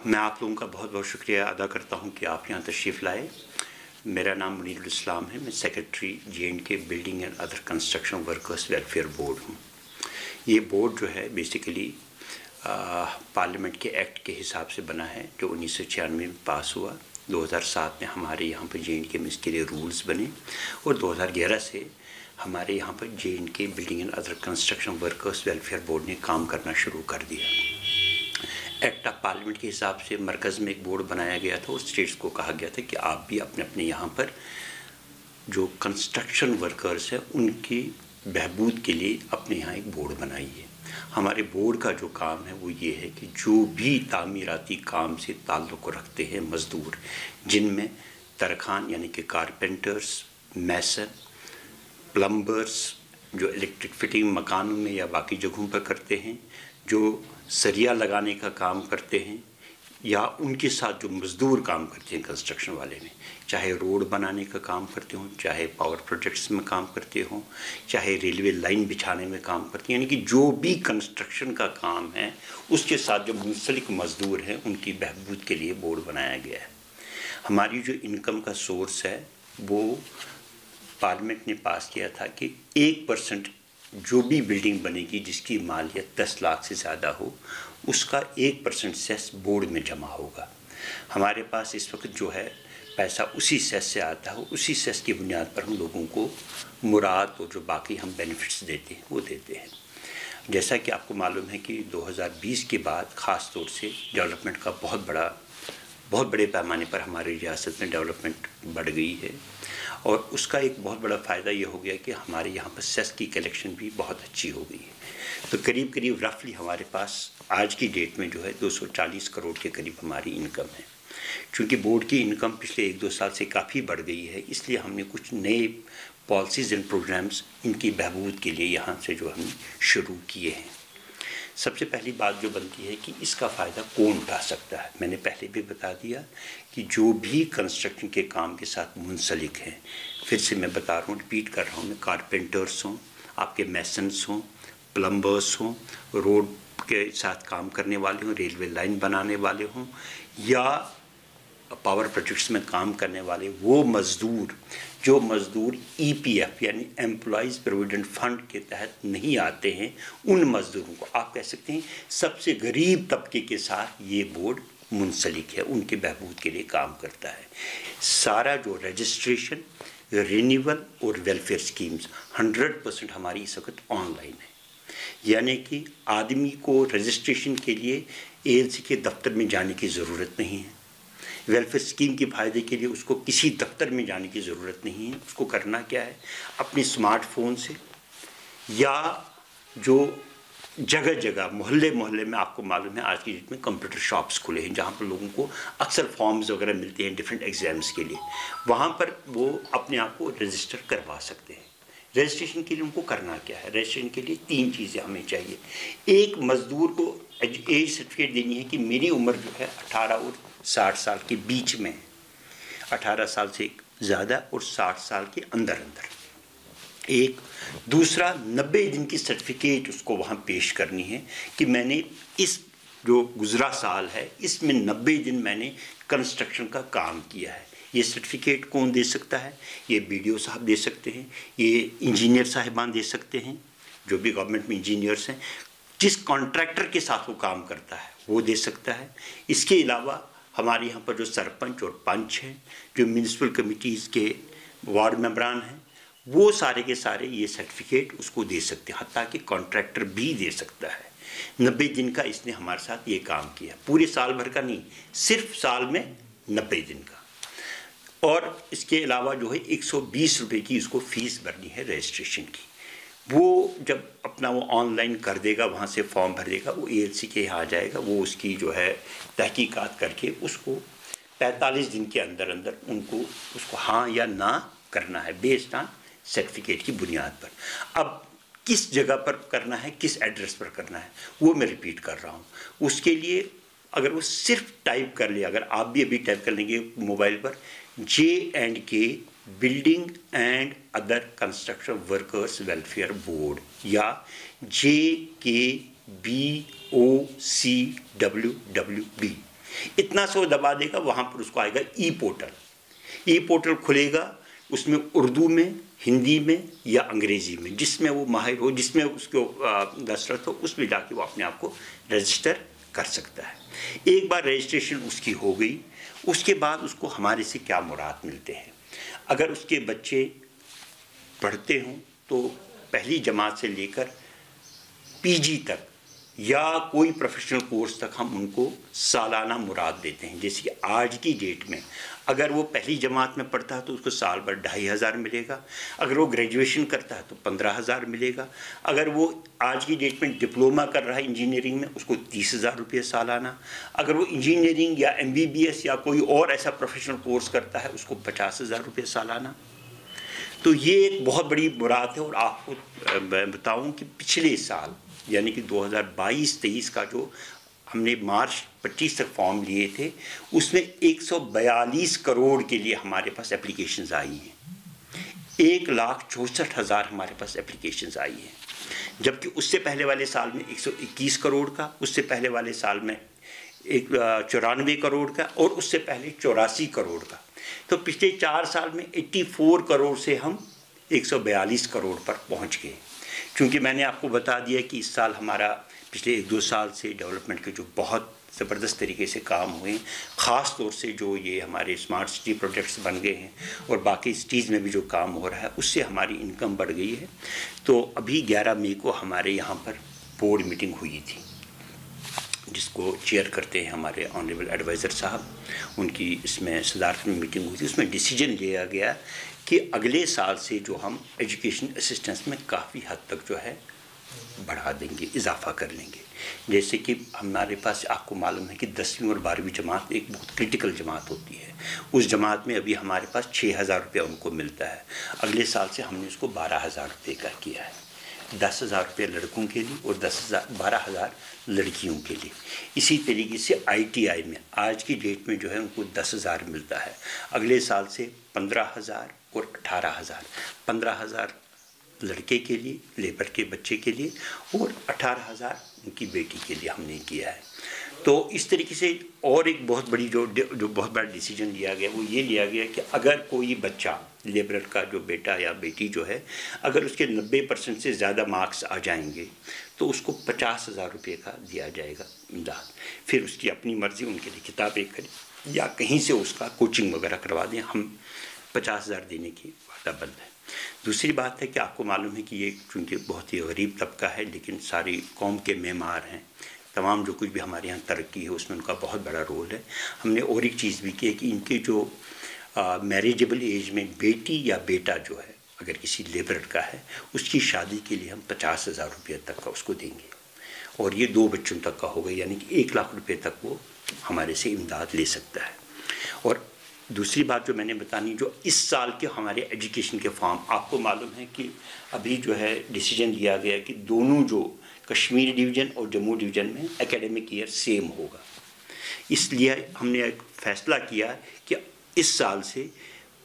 मैं आप लोगों का बहुत बहुत शुक्रिया अदा करता हूं कि आप यहां तशरीफ़ लाए। मेरा नाम मुनीरुल इस्लाम है। मैं secretary J&K building and other construction workers welfare board हूं। ये बोर्ड जो है बेसिकली पार्लियामेंट के एक्ट के हिसाब से बना है जो 1996 में पास हुआ। 2007 में हमारे यहाँ पर J&K में इसके लिए रूल्स बने और 2011 से हमारे यहाँ पर J&K building and other construction workers welfare board ने काम करना शुरू कर दिया। एक्ट ऑफ पार्लियामेंट के हिसाब से मरकज़ में एक बोर्ड बनाया गया था और स्टेट्स को कहा गया था कि आप भी अपने अपने यहाँ पर जो कंस्ट्रक्शन वर्कर्स हैं उनकी बहबूद के लिए अपने यहाँ एक बोर्ड बनाइए। हमारे बोर्ड का जो काम है वो ये है कि जो भी तामीराती काम से ताल्लुक़ रखते हैं मज़दूर, जिनमें तरखान यानी कि कारपेंटर्स, मैसन, प्लम्बर्स जो इलेक्ट्रिक फिटिंग मकानों में या बाकी जगहों पर करते हैं, जो सरिया लगाने का काम करते हैं या उनके साथ जो मज़दूर काम करते हैं कंस्ट्रक्शन वाले में, चाहे रोड बनाने का काम करते हों, चाहे पावर प्रोजेक्ट्स में काम करते हों, चाहे रेलवे लाइन बिछाने में काम करते हैं, यानी कि जो भी कंस्ट्रक्शन का काम है उसके साथ जो मुंसलिक मज़दूर हैं उनकी बहबूद के लिए बोर्ड बनाया गया है। हमारी जो इनकम का सोर्स है वो पार्लियामेंट ने पास किया था कि 1% जो भी बिल्डिंग बनेगी जिसकी मालियत 10 लाख से ज़्यादा हो उसका 1% सेस बोर्ड में जमा होगा। हमारे पास इस वक्त जो है पैसा उसी सेस से आता है, उसी सेस की बुनियाद पर हम लोगों को मुराद और जो बाकी हम बेनिफिट्स देते हैं वो देते हैं। जैसा कि आपको मालूम है कि 2020 के बाद ख़ास तौर से डेवलपमेंट का बहुत बड़े पैमाने पर हमारी रियासत में डेवलपमेंट बढ़ गई है और उसका एक बहुत बड़ा फ़ायदा ये हो गया कि हमारे यहाँ पर सेस की कलेक्शन भी बहुत अच्छी हो गई है। तो करीब करीब रफली हमारे पास आज की डेट में जो है 240 करोड़ के करीब हमारी इनकम है। चूँकि बोर्ड की इनकम पिछले 1-2 साल से काफ़ी बढ़ गई है, इसलिए हमने कुछ नए पॉलिसीज़ एंड प्रोग्राम्स इनकी बहबूद के लिए यहाँ से जो हमने शुरू किए हैं। सबसे पहली बात जो बनती है कि इसका फ़ायदा कौन उठा सकता है। मैंने पहले भी बता दिया कि जो भी कंस्ट्रक्शन के काम के साथ मुंसलिक हैं, फिर से मैं बता रहा हूँ, रिपीट कर रहा हूँ, मैं कारपेंटर्स हों, आपके मैसन्स हों, प्लम्बर्स हों, रोड के साथ काम करने वाले हों, रेलवे लाइन बनाने वाले हों या पावर प्रोजेक्ट्स में काम करने वाले वो मज़दूर जो मज़दूर EPF यानी एम्प्लॉइज़ प्रोविडेंट फंड के तहत नहीं आते हैं, उन मज़दूरों को आप कह सकते हैं सबसे गरीब तबके के साथ ये बोर्ड मुंसलिक है, उनके बहबूद के लिए काम करता है। सारा जो रजिस्ट्रेशन, रिन्यूअल और वेलफेयर स्कीम्स 100% हमारी इस वक्त ऑनलाइन है, यानी कि आदमी को रजिस्ट्रेशन के लिए ALC के दफ्तर में जाने की ज़रूरत नहीं है। वेलफेयर स्कीम के फ़ायदे के लिए उसको किसी दफ्तर में जाने की ज़रूरत नहीं है। उसको करना क्या है, अपने स्मार्टफोन से या जो जगह जगह मोहल्ले मोहल्ले में आपको मालूम है आज की डेट में कंप्यूटर शॉप्स खुले हैं जहाँ पर लोगों को अक्सर फॉर्म्स वगैरह मिलते हैं डिफरेंट एग्ज़ाम्स के लिए, वहाँ पर वो अपने आप को रजिस्टर करवा सकते हैं। रजिस्ट्रेशन के लिए उनको करना क्या है, रजिस्ट्रेशन के लिए 3 चीज़ें हमें चाहिए। एक, मज़दूर को एज सर्टिफिकेट देनी है कि मेरी उम्र जो है 18 और 60 साल के बीच में, 18 साल से ज़्यादा और 60 साल के अंदर अंदर एक। दूसरा, 90 दिन की सर्टिफिकेट उसको वहाँ पेश करनी है कि मैंने इस जो गुज़रा साल है इसमें 90 दिन मैंने कंस्ट्रक्शन का काम किया है। ये सर्टिफिकेट कौन दे सकता है? ये BDO साहब दे सकते हैं, ये इंजीनियर साहिबान दे सकते हैं, जो भी गवर्नमेंट में इंजीनियर्स हैं, जिस कॉन्ट्रैक्टर के साथ वो काम करता है वो दे सकता है। इसके अलावा हमारे यहाँ पर जो सरपंच और पंच हैं, जो म्यूनिसिपल कमिटीज़ के वार्ड मेंबरान हैं, वो सारे के सारे ये सर्टिफिकेट उसको दे सकते हैं, हत्ता कि कॉन्ट्रैक्टर भी दे सकता है। 90 दिन का इसने हमारे साथ ये काम किया, पूरे साल भर का नहीं, सिर्फ साल में 90 दिन का। और इसके अलावा जो है 120 रुपये की उसको फ़ीस भरनी है रजिस्ट्रेशन की। वो जब अपना वो ऑनलाइन कर देगा, वहाँ से फॉर्म भर देगा, वो ALC के यहाँ आ जाएगा, वो उसकी जो है तहकीकात करके उसको 45 दिन के अंदर अंदर उनको उसको हाँ या ना करना है बेस्ड ऑन सर्टिफिकेट की बुनियाद पर। अब किस जगह पर करना है, किस एड्रेस पर करना है, वो मैं रिपीट कर रहा हूँ। उसके लिए अगर वो सिर्फ टाइप कर ले, अगर आप भी अभी टाइप कर लेंगे मोबाइल पर J&K building and other construction workers welfare board या JKBOCWWB, इतना सो दबा देगा, वहाँ पर उसको आएगा ई पोर्टल खुलेगा, उसमें उर्दू में, हिंदी में या अंग्रेज़ी में, जिसमें वो माहिर हो, जिसमें उसको दस्तरस हो, उसमें जाके वो अपने आप को रजिस्टर कर सकता है। एक बार रजिस्ट्रेशन उसकी हो गई, उसके बाद उसको हमारे से क्या मुराद मिलते हैं। अगर उसके बच्चे पढ़ते हों तो पहली जमात से लेकर पीजी तक या कोई प्रोफेशनल कोर्स तक हम उनको सालाना मुराद देते हैं। जैसे कि आज की डेट में अगर वो पहली जमात में पढ़ता है तो उसको साल भर 2500 मिलेगा, अगर वो ग्रेजुएशन करता है तो 15,000 मिलेगा, अगर वो आज की डेट में डिप्लोमा कर रहा है इंजीनियरिंग में उसको 30,000 रुपये सालाना, अगर वो इंजीनियरिंग या MBBS या कोई और ऐसा प्रोफेशनल कोर्स करता है उसको 50,000 रुपये सालाना। तो ये एक बहुत बड़ी मुराद है। और आपको मैं बताऊँ कि पिछले साल यानी कि 2022-23 का जो हमने मार्च 25 तक फॉर्म लिए थे, उसमें 142 करोड़ के लिए हमारे पास एप्लीकेशंस आई हैं। 1,64,000 हमारे पास एप्लीकेशंस आई हैं, जबकि उससे पहले वाले साल में 121 करोड़ का, उससे पहले वाले साल में 94 करोड़ का और उससे पहले 84 करोड़ का। तो पिछले 4 साल में 84 करोड़ से हम 142 करोड़ पर पहुंच गए। क्योंकि मैंने आपको बता दिया कि इस साल हमारा पिछले 1-2 साल से डेवलपमेंट के जो बहुत ज़बरदस्त तरीके से काम हुए, ख़ास तौर से जो ये हमारे स्मार्ट सिटी प्रोजेक्ट्स बन गए हैं और बाकी सिटीज़ में भी जो काम हो रहा है, उससे हमारी इनकम बढ़ गई है। तो अभी 11 मई को हमारे यहाँ पर बोर्ड मीटिंग हुई थी, जिसको चेयर करते हैं हमारे ऑनरेबल एडवाइज़र साहब, उनकी इसमें सदारत में मीटिंग हुई थी। उसमें डिसीजन लिया गया कि अगले साल से जो हम एजुकेशन असिस्टेंस में काफ़ी हद तक जो है बढ़ा देंगे, इजाफा कर लेंगे। जैसे कि हमारे पास आपको मालूम है कि 10वीं और 12वीं जमात एक बहुत क्रिटिकल जमात होती है। उस जमात में अभी हमारे पास 6,000 रुपया उनको मिलता है। अगले साल से हमने उसको 12,000 रुपये का किया है, 10,000 रुपये लड़कों के लिए और 12,000 लड़कियों के लिए। इसी तरीके से ITI में आज की डेट में जो है उनको 10,000 मिलता है, अगले साल से 15,000 और 18,000। 15,000 लड़के के लिए, लेबर के बच्चे के लिए, और 18,000 उनकी बेटी के लिए हमने किया है। तो इस तरीके से और एक बहुत बड़ी जो बहुत बड़ा डिसीजन लिया गया वो ये लिया गया कि अगर कोई बच्चा, लेबर का जो बेटा या बेटी जो है, अगर उसके 90% से ज़्यादा मार्क्स आ जाएंगे तो उसको 50,000 रुपये का दिया जाएगा इमदाद। फिर उसकी अपनी मर्ज़ी, उनके लिए किताबें खरीद या कहीं से उसका कोचिंग वगैरह करवा दें, हम 50,000 देने की वादाबंद है। दूसरी बात है कि आपको मालूम है कि ये चूँकि बहुत ही गरीब तबका है, लेकिन सारी कौम के मेमार हैं, तमाम जो कुछ भी हमारे यहाँ तरक्की है उसमें उनका बहुत बड़ा रोल है। हमने और एक चीज़ भी की है कि इनके जो मैरिजेबल एज में बेटी या बेटा जो है, अगर किसी लेबर का है, उसकी शादी के लिए हम 50,000 रुपये तक का उसको देंगे, और ये 2 बच्चों तक का होगा, यानी कि 1 लाख रुपये तक वो हमारे से इमदाद ले सकता है। और दूसरी बात जो मैंने बतानी, जो इस साल के हमारे एजुकेशन के फॉर्म, आपको मालूम है कि अभी जो है डिसीजन लिया गया कि दोनों जो कश्मीर डिवीज़न और जम्मू डिवीज़न में एकेडमिक ईयर सेम होगा। इसलिए हमने एक फ़ैसला किया कि इस साल से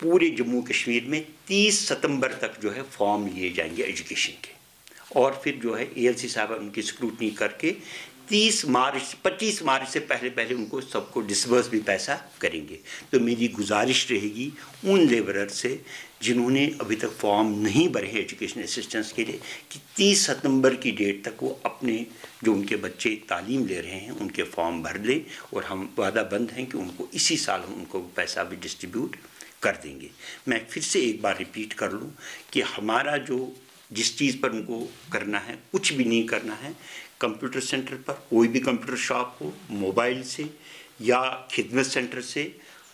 पूरे जम्मू कश्मीर में 30 सितंबर तक जो है फॉर्म लिए जाएंगे एजुकेशन के, और फिर जो है ALC साहब उनकी स्क्रूटनी करके 25 मार्च से पहले उनको सबको डिसबर्स भी पैसा करेंगे। तो मेरी गुजारिश रहेगी उन लेबरर से जिन्होंने अभी तक फॉर्म नहीं भरे हैं एजुकेशन असिस्टेंस के लिए, कि 30 सितंबर की डेट तक वो अपने जो उनके बच्चे तालीम ले रहे हैं उनके फॉर्म भर लें, और हम वादाबंद हैं कि उनको इसी साल हम उनको पैसा भी डिस्ट्रीब्यूट कर देंगे। मैं फिर से एक बार रिपीट कर लूँ कि हमारा जो जिस चीज़ पर उनको करना है, कुछ भी नहीं करना है। कंप्यूटर सेंटर पर कोई भी कंप्यूटर शॉप हो, मोबाइल से या खिदमत सेंटर से,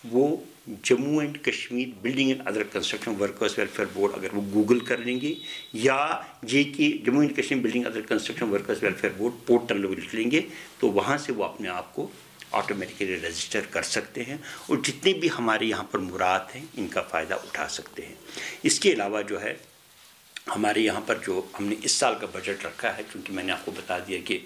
वो Jammu and Kashmir building and other construction workers welfare board अगर वो गूगल कर लेंगे, या Jammu and Kashmir building other construction workers welfare board portal में लिख लेंगे, तो वहाँ से वो अपने आप को ऑटोमेटिकली रजिस्टर कर सकते हैं और जितने भी हमारे यहाँ पर मुराद हैं इनका फ़ायदा उठा सकते हैं। इसके अलावा जो है हमारे यहाँ पर जो हमने इस साल का बजट रखा है, क्योंकि मैंने आपको बता दिया कि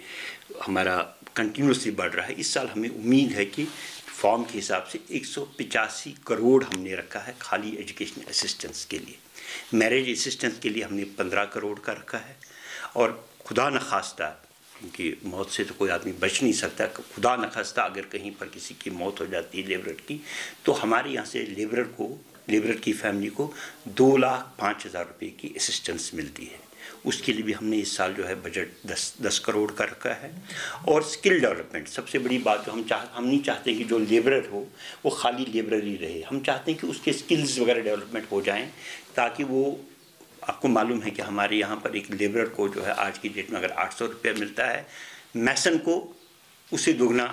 हमारा कंटिन्यूसली बढ़ रहा है, इस साल हमें उम्मीद है कि फॉर्म के हिसाब से 185 करोड़ हमने रखा है खाली एजुकेशन असिस्टेंस के लिए। मैरिज असिस्टेंस के लिए हमने 15 करोड़ का रखा है, और खुदा न खास्ता क्योंकि मौत से तो कोई आदमी बच नहीं सकता। खुदा न खास्ता अगर कहीं पर किसी की मौत हो जाती है लेबरर की, तो हमारे यहाँ से लेबरर की फैमिली को 2,05,000 रुपये की असिस्टेंस मिलती है। उसके लिए भी हमने इस साल जो है बजट 10 करोड़ का रखा है। और स्किल डेवलपमेंट, सबसे बड़ी बात जो हम नहीं चाहते कि जो लेबरर हो वो खाली लेबरर ही रहे। हम चाहते हैं कि उसके स्किल्स वगैरह डेवलपमेंट हो जाएं, ताकि वो, आपको मालूम है कि हमारे यहाँ पर एक लेबरर को जो है आज की डेट में अगर 800 रुपया मिलता है, मैसन को उसे दुगना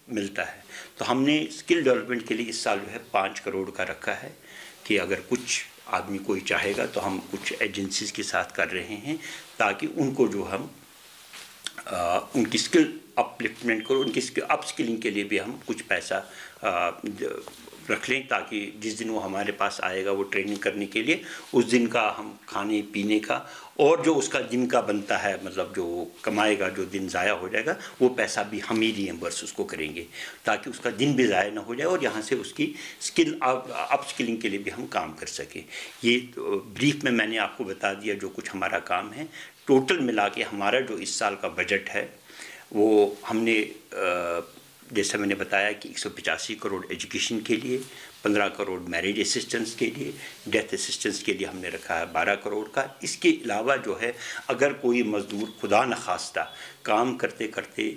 मिलता है। तो हमने स्किल डेवलपमेंट के लिए इस साल जो है 5 करोड़ का रखा है कि अगर कुछ आदमी कोई चाहेगा तो हम कुछ एजेंसीज़ के साथ कर रहे हैं, ताकि उनको जो हम उनकी स्किल अपलिफ्टमेंट करो, उनकी अपस्किलिंग के लिए भी हम कुछ पैसा रख लें, ताकि जिस दिन वो हमारे पास आएगा वो ट्रेनिंग करने के लिए, उस दिन का हम खाने पीने का और जो उसका दिन का बनता है, मतलब जो कमाएगा, जो दिन ज़ाया हो जाएगा, वो पैसा भी हम ही रिएम्बर्स उसको करेंगे, ताकि उसका दिन भी ज़ाया ना हो जाए और यहाँ से उसकी स्किल अपस्किलिंग के लिए भी हम काम कर सकें। ये तो ब्रीफ में मैंने आपको बता दिया जो कुछ हमारा काम है। टोटल मिला के हमारा जो इस साल का बजट है वो हमने जैसा मैंने बताया कि 185 करोड़ एजुकेशन के लिए, 15 करोड़ मैरिज असिस्टेंस के लिए, डेथ असिस्टेंस के लिए हमने रखा है 12 करोड़ का। इसके अलावा जो है अगर कोई मज़दूर खुदा न खास्ता काम करते करते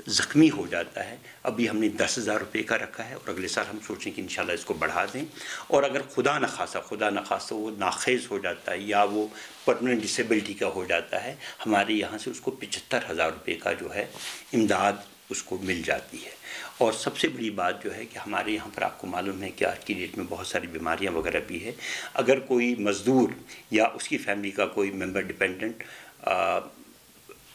ज़ख्मी हो जाता है, अभी हमने 10,000 रुपये का रखा है और अगले साल हम सोचें कि इंशाल्लाह इसको बढ़ा दें। और अगर खुदा न खास्ता वो नाखेज़ हो जाता है या वो परमानेंट डिसेबिलिटी का हो जाता है, हमारे यहाँ से उसको 75,000 रुपये का जो है इमदाद उसको मिल जाती है। और सबसे बड़ी बात जो है कि हमारे यहाँ पर आपको मालूम है कि आज की डेट में बहुत सारी बीमारियाँ वगैरह भी है। अगर कोई मज़दूर या उसकी फैमिली का कोई मेंबर डिपेंडेंट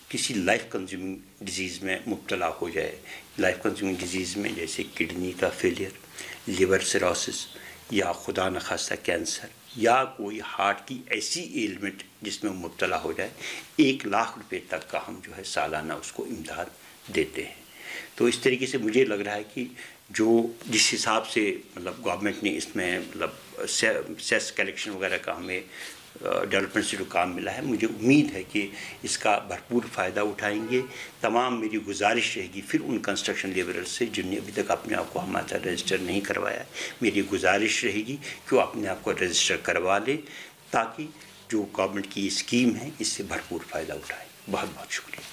किसी लाइफ कंज्यूमिंग डिजीज़ में मुब्तला हो जाए, लाइफ कंज्यूमिंग डिजीज़ में जैसे किडनी का फेलियर, लिवर सिरोसिस या खुदा न खास्ता कैंसर या कोई हार्ट की ऐसी एलिमेंट जिसमें मुब्तला हो जाए, 1 लाख रुपये तक का हम जो है सालाना उसको इमदाद देते हैं। तो इस तरीके से मुझे लग रहा है कि जो जिस हिसाब से मतलब गवर्नमेंट ने इसमें मतलब सेस कलेक्शन वगैरह का हमें डेवलपमेंट से जो काम मिला है, मुझे उम्मीद है कि इसका भरपूर फ़ायदा उठाएंगे। तमाम मेरी गुजारिश रहेगी फिर उन कंस्ट्रक्शन लेबरर्स से जिनने अभी तक अपने आप को हमारे साथ रजिस्टर नहीं करवाया है, मेरी गुजारिश रहेगी कि वो अपने आप को रजिस्टर करवा लें, ताकि जो गवर्नमेंट की स्कीम है इससे भरपूर फ़ायदा उठाएं। बहुत बहुत शुक्रिया।